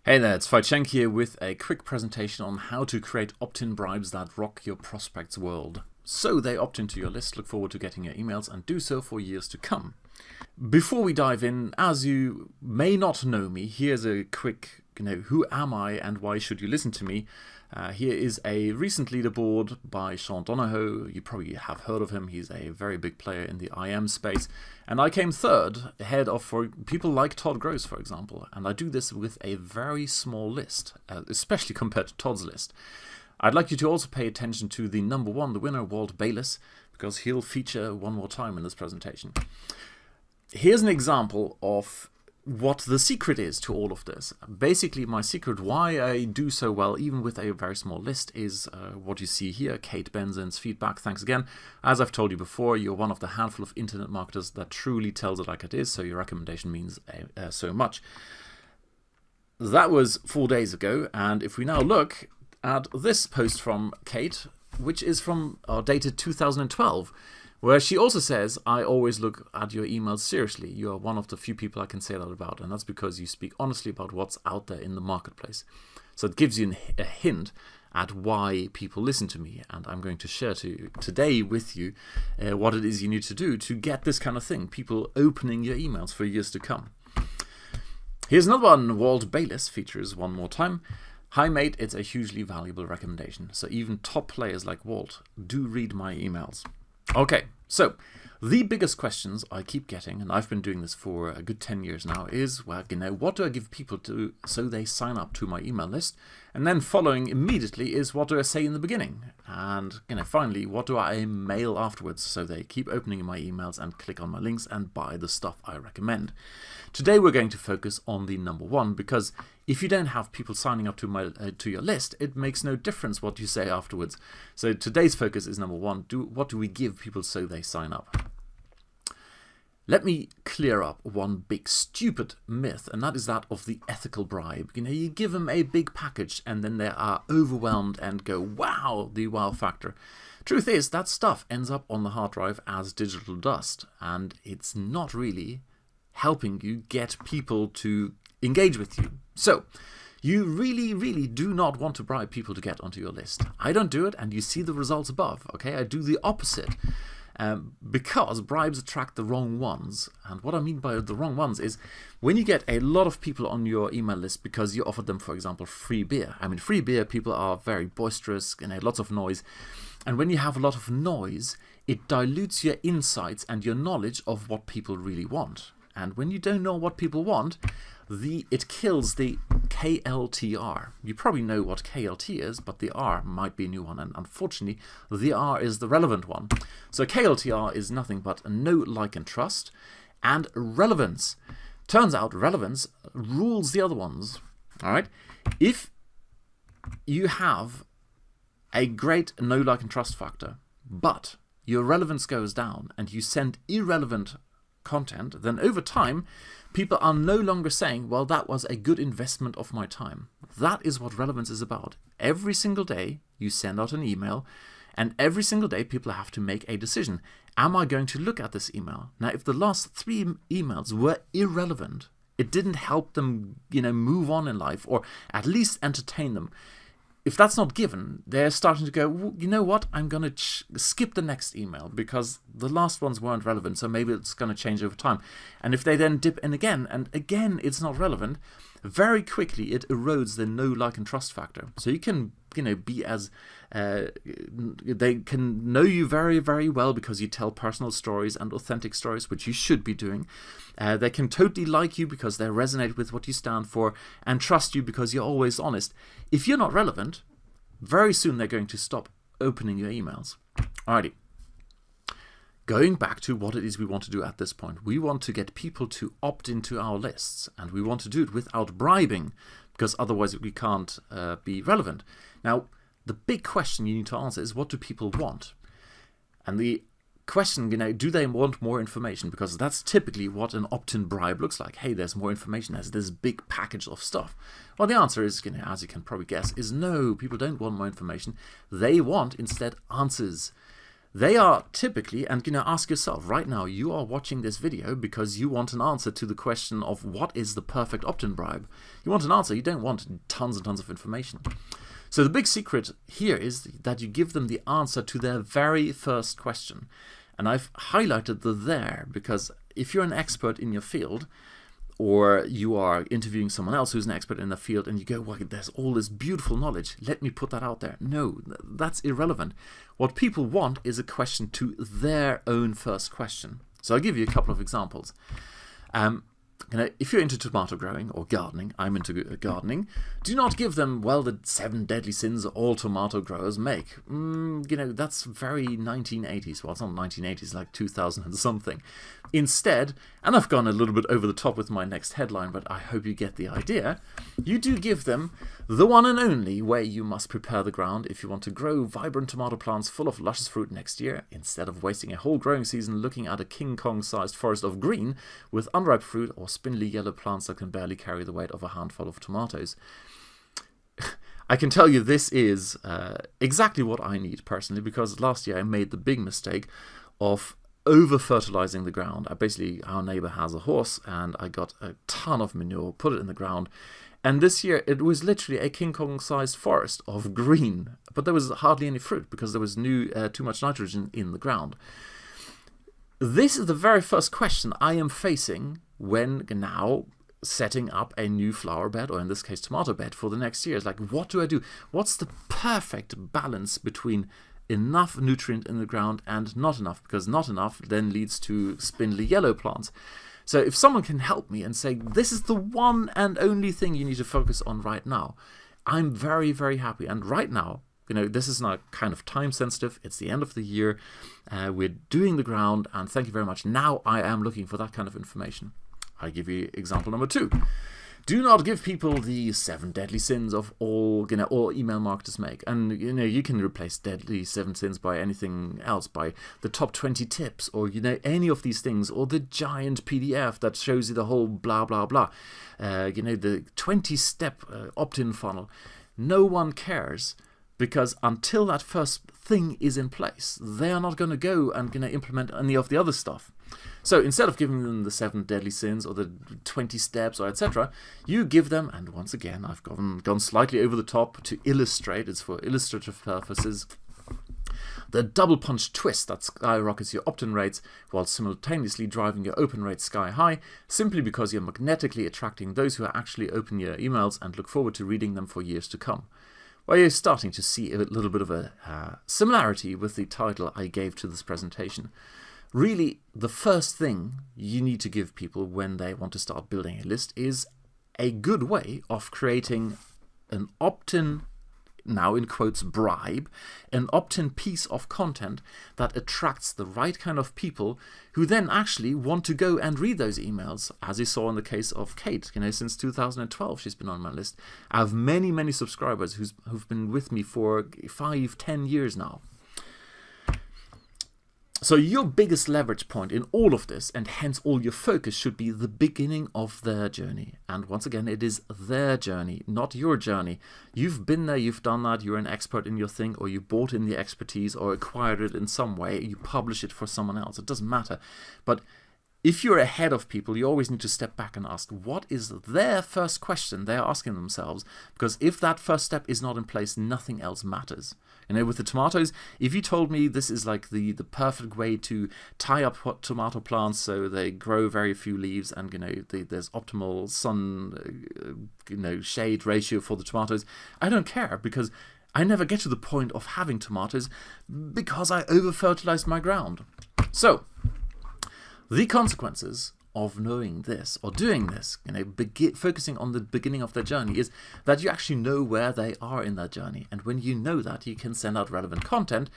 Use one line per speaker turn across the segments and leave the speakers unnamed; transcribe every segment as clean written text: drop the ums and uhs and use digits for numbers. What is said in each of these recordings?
Hey there, it's Fai here with a quick presentation on how to create opt-in bribes that rock your prospects' world. So they opt into your list, look forward to getting your emails, and do so for years to come. Before we dive in, as you may not know me, here's a quick, who am I and why should you listen to me? Here is a recent leaderboard by Sean Donahoe. You probably have heard of him. He's a very big player in the IM space. And I came third, ahead of for people like Todd Gross, for example. And I do this with a very small list, especially compared to Todd's list. I'd like you to also pay attention to the number one, the winner, Walt Bayless, because he'll feature one more time in this presentation. Here's an example of what the secret is to all of this. Basically, my secret why I do so well, even with a very small list, is what you see here. Kate Benson's feedback. Thanks again. As I've told you before, you're one of the handful of internet marketers that truly tells it like it is, so your recommendation means so much. That was 4 days ago, and if we now look at this post from Kate, which is from dated 2012, where she also says, I always look at your emails seriously. You are one of the few people I can say that about, and that's because you speak honestly about what's out there in the marketplace. So it gives you a hint at why people listen to me, and I'm going to share today with you what it is you need to do to get this kind of thing, people opening your emails for years to come. Here's another one. Walt Bayless features one more time. Hi mate, it's a hugely valuable recommendation, so even top players like Walt do read my emails. Okay, so the biggest questions I keep getting, and I've been doing this for a good 10 years now, is, well, what do I give people to so they sign up to my email list? And then following immediately is, what do I say in the beginning? And finally, what do I mail afterwards so they keep opening my emails and click on my links and buy the stuff I recommend? Today we're going to focus on the number one, because if you don't have people signing up to your list, it makes no difference what you say afterwards. So today's focus is number one. What do we give people so they sign up? Let me clear up one big stupid myth, and that is that of the ethical bribe. You give them a big package and then they are overwhelmed and go, wow, the wow factor. Truth is, that stuff ends up on the hard drive as digital dust, and it's not really helping you get people to engage with you. So you really, really do not want to bribe people to get onto your list. I don't do it, and you see the results above. Okay, I do the opposite. Because bribes attract the wrong ones. And what I mean by the wrong ones is when you get a lot of people on your email list because you offered them, for example, free beer. I mean, free beer, people are very boisterous, lots of noise. And when you have a lot of noise, it dilutes your insights and your knowledge of what people really want. And when you don't know what people want, it kills the KLTR. You probably know what KLT is, but the R might be a new one, and unfortunately the R is the relevant one. So KLTR is nothing but know, like, and trust, and relevance. Turns out relevance rules the other ones. All right, if you have a great know, like, and trust factor, but your relevance goes down and you send irrelevant content, then over time people are no longer saying, well, that was a good investment of my time. That is what relevance is about. Every single day you send out an email, and every single day people have to make a decision. Am I going to look at this email? Now, if the last 3 emails were irrelevant, it didn't help them move on in life, or at least entertain them. If that's not given, they're starting to go, well, you know what, I'm going to skip the next email because the last ones weren't relevant, so maybe it's going to change over time. And if they then dip in again, and again it's not relevant, very quickly it erodes the know, like, and trust factor. So you can, be as, they can know you very, very well because you tell personal stories and authentic stories, which you should be doing. They can totally like you because they resonate with what you stand for, and trust you because you're always honest. If you're not relevant, very soon they're going to stop opening your emails. Alrighty. Going back to what it is we want to do at this point, we want to get people to opt into our lists, and we want to do it without bribing, because otherwise we can't be relevant. Now, the big question you need to answer is, what do people want? And the question, do they want more information? Because that's typically what an opt-in bribe looks like. Hey, there's more information, there's this big package of stuff. Well, the answer is, as you can probably guess, is no, people don't want more information. They want instead answers. They are typically, and ask yourself right now, you are watching this video because you want an answer to the question of what is the perfect opt-in bribe. You want an answer, you don't want tons and tons of information. So the big secret here is that you give them the answer to their very first question. And I've highlighted the there because if you're an expert in your field, or you are interviewing someone else who's an expert in the field and you go, well, there's all this beautiful knowledge, let me put that out there. No, that's irrelevant. What people want is a question to their own first question. So I'll give you a couple of examples. If you're into tomato growing or gardening, I'm into gardening, do not give them, well, the 7 deadly sins all tomato growers make. That's very 1980s. Well, it's not 1980s, like 2000 and something. Instead, and I've gone a little bit over the top with my next headline, but I hope you get the idea, you do give them the one and only way you must prepare the ground if you want to grow vibrant tomato plants full of luscious fruit next year, instead of wasting a whole growing season looking at a King Kong-sized forest of green with unripe fruit or spindly yellow plants that can barely carry the weight of a handful of tomatoes. I can tell you this is exactly what I need personally, because last year I made the big mistake of over-fertilizing the ground. Our neighbor has a horse and I got a ton of manure, put it in the ground, and this year it was literally a King Kong-sized forest of green, but there was hardly any fruit because there was too much nitrogen in the ground. This is the very first question I am facing when now setting up a new flower bed, or in this case tomato bed, for the next year. It's like, what do I do? What's the perfect balance between enough nutrient in the ground and not enough? Because not enough then leads to spindly yellow plants. So if someone can help me and say, this is the one and only thing you need to focus on right now, I'm very, very happy. And right now, this is not kind of time sensitive. It's the end of the year. We're doing the ground, and thank you very much. Now I am looking for that kind of information. I give you example number 2. Do not give people the 7 deadly sins of all email marketers make. And you can replace deadly 7 sins by anything else, by the top 20 tips, or any of these things, or the giant PDF that shows you the whole blah blah blah. The 20-step opt-in funnel. No one cares, because until that first thing is in place, they are not going to go and implement any of the other stuff. So instead of giving them the 7 deadly sins or the 20 steps or etc., you give them, and once again I've gone slightly over the top to illustrate, it's for illustrative purposes, the double punch twist that skyrockets your opt-in rates while simultaneously driving your open rates sky high, simply because you're magnetically attracting those who actually open your emails and look forward to reading them for years to come. Well, you're starting to see a little bit of a similarity with the title I gave to this presentation. Really, the first thing you need to give people when they want to start building a list is a good way of creating an opt-in, now in quotes, bribe, an opt-in piece of content that attracts the right kind of people who then actually want to go and read those emails, as you saw in the case of Kate. Since 2012 she's been on my list. I have many, many subscribers who've been with me for 5-10 years now. So your biggest leverage point in all of this, and hence all your focus, should be the beginning of their journey. And once again, it is their journey, not your journey. You've been there, you've done that, you're an expert in your thing, or you bought in the expertise or acquired it in some way, you publish it for someone else, it doesn't matter. But if you're ahead of people, you always need to step back and ask, what is their first question they're asking themselves? Because if that first step is not in place, nothing else matters. With the tomatoes, if you told me this is like the perfect way to tie up hot tomato plants so they grow very few leaves, and there's optimal sun shade ratio for the tomatoes, I don't care, because I never get to the point of having tomatoes because I over-fertilized my ground. So the consequences of knowing this or doing this, focusing on the beginning of their journey, is that you actually know where they are in their journey. And when you know that, you can send out relevant content.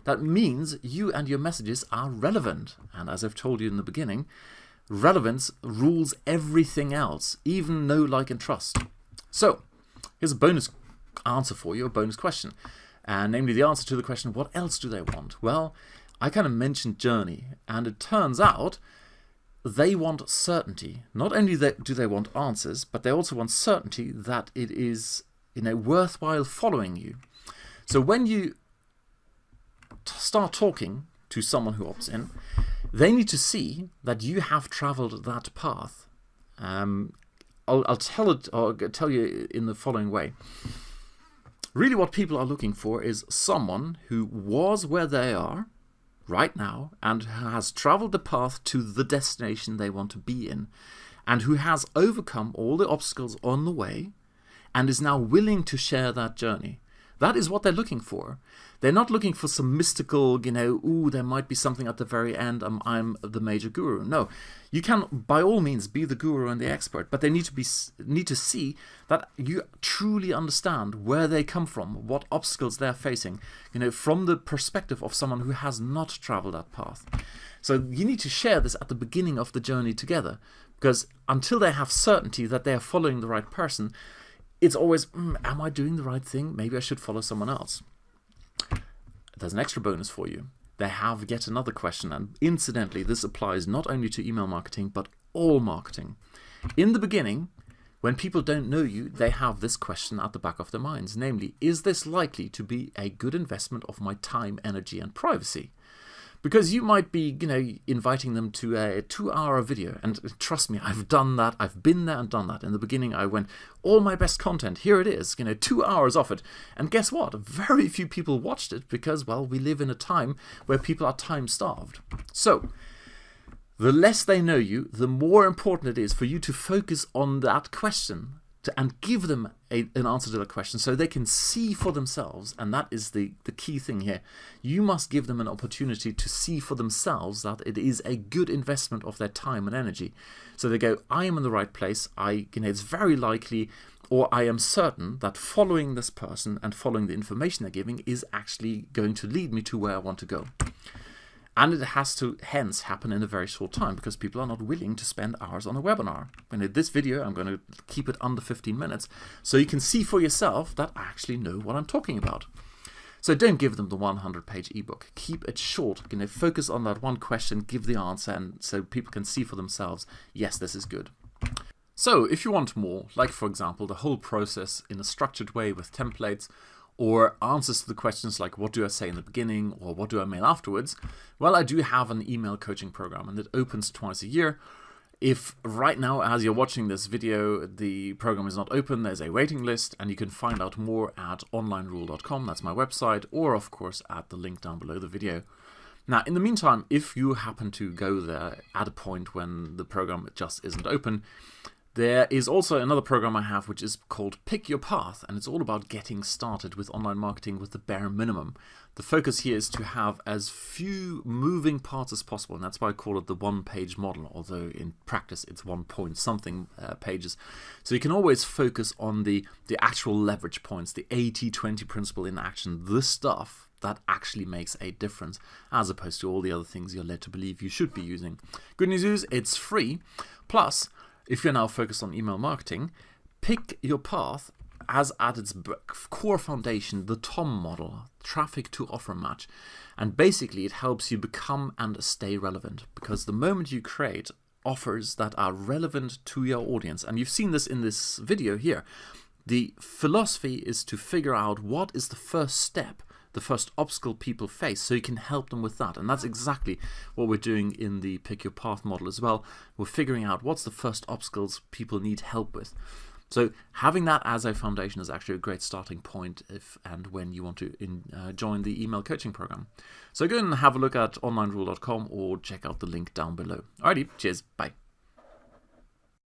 That means you and your messages are relevant. And as I've told you in the beginning, relevance rules everything else, even know, like, and trust. So here's a bonus answer for you, a bonus question. And namely the answer to the question, what else do they want? Well, I kind of mentioned journey, and it turns out they want certainty. Not only do they want answers, but they also want certainty that it is worthwhile following you. So when you start talking to someone who opts in, they need to see that you have traveled that path. I'll tell you in the following way. Really what people are looking for is someone who was where they are right now and has traveled the path to the destination they want to be in, and who has overcome all the obstacles on the way and is now willing to share that journey. That is what they're looking for. They're not looking for some mystical, ooh, there might be something at the very end, I'm the major guru. No, you can by all means be the guru and the expert, but they need to see that you truly understand where they come from, what obstacles they're facing, from the perspective of someone who has not traveled that path. So you need to share this at the beginning of the journey together, because until they have certainty that they are following the right person, it's always, am I doing the right thing? Maybe I should follow someone else. There's an extra bonus for you. They have yet another question, and incidentally, this applies not only to email marketing, but all marketing. In the beginning, when people don't know you, they have this question at the back of their minds, namely, is this likely to be a good investment of my time, energy, and privacy? Because you might be, inviting them to a 2-hour video. And trust me, I've done that. I've been there and done that. In the beginning, I went, all my best content, here it is, 2 hours of it. And guess what? Very few people watched it because, well, we live in a time where people are time-starved. So, the less they know you, the more important it is for you to focus on that question and give them an answer to that question so they can see for themselves. And that is the key thing here. You must give them an opportunity to see for themselves that it is a good investment of their time and energy. So they go, I am in the right place. It's very likely, or I am certain that following this person and following the information they're giving is actually going to lead me to where I want to go. And it has to hence happen in a very short time because people are not willing to spend hours on a webinar. And in this video, I'm going to keep it under 15 minutes so you can see for yourself that I actually know what I'm talking about. So don't give them the 100-page ebook. Keep it short. Focus on that one question, give the answer, and so people can see for themselves, yes, this is good. So if you want more, like for example, the whole process in a structured way with templates, or answers to the questions like what do I say in the beginning or what do I mail afterwards, well, I do have an email coaching program and it opens twice a year. If right now, as you're watching this video, the program is not open, there's a waiting list, and you can find out more at onlinerule.com, that's my website, or of course at the link down below the video. Now, in the meantime, if you happen to go there at a point when the program just isn't open, there is also another program I have which is called Pick Your Path, and it's all about getting started with online marketing with the bare minimum. The focus here is to have as few moving parts as possible, and that's why I call it the one-page model, although in practice it's 1-point-something pages. So you can always focus on the actual leverage points, the 80-20 principle in action, the stuff that actually makes a difference, as opposed to all the other things you're led to believe you should be using. Good news is it's free, plus if you're now focused on email marketing, Pick Your Path has at its core foundation the TOM model, traffic to offer match. And basically it helps you become and stay relevant, because the moment you create offers that are relevant to your audience, and you've seen this in this video here, the philosophy is to figure out what is the first step, the first obstacle people face, so you can help them with that. And that's exactly what we're doing in the Pick Your Path model as well. We're figuring out what's the first obstacles people need help with. So having that as a foundation is actually a great starting point if and when you want to join the email coaching program. So go and have a look at onlinerule.com or check out the link down below. Alrighty, cheers, bye.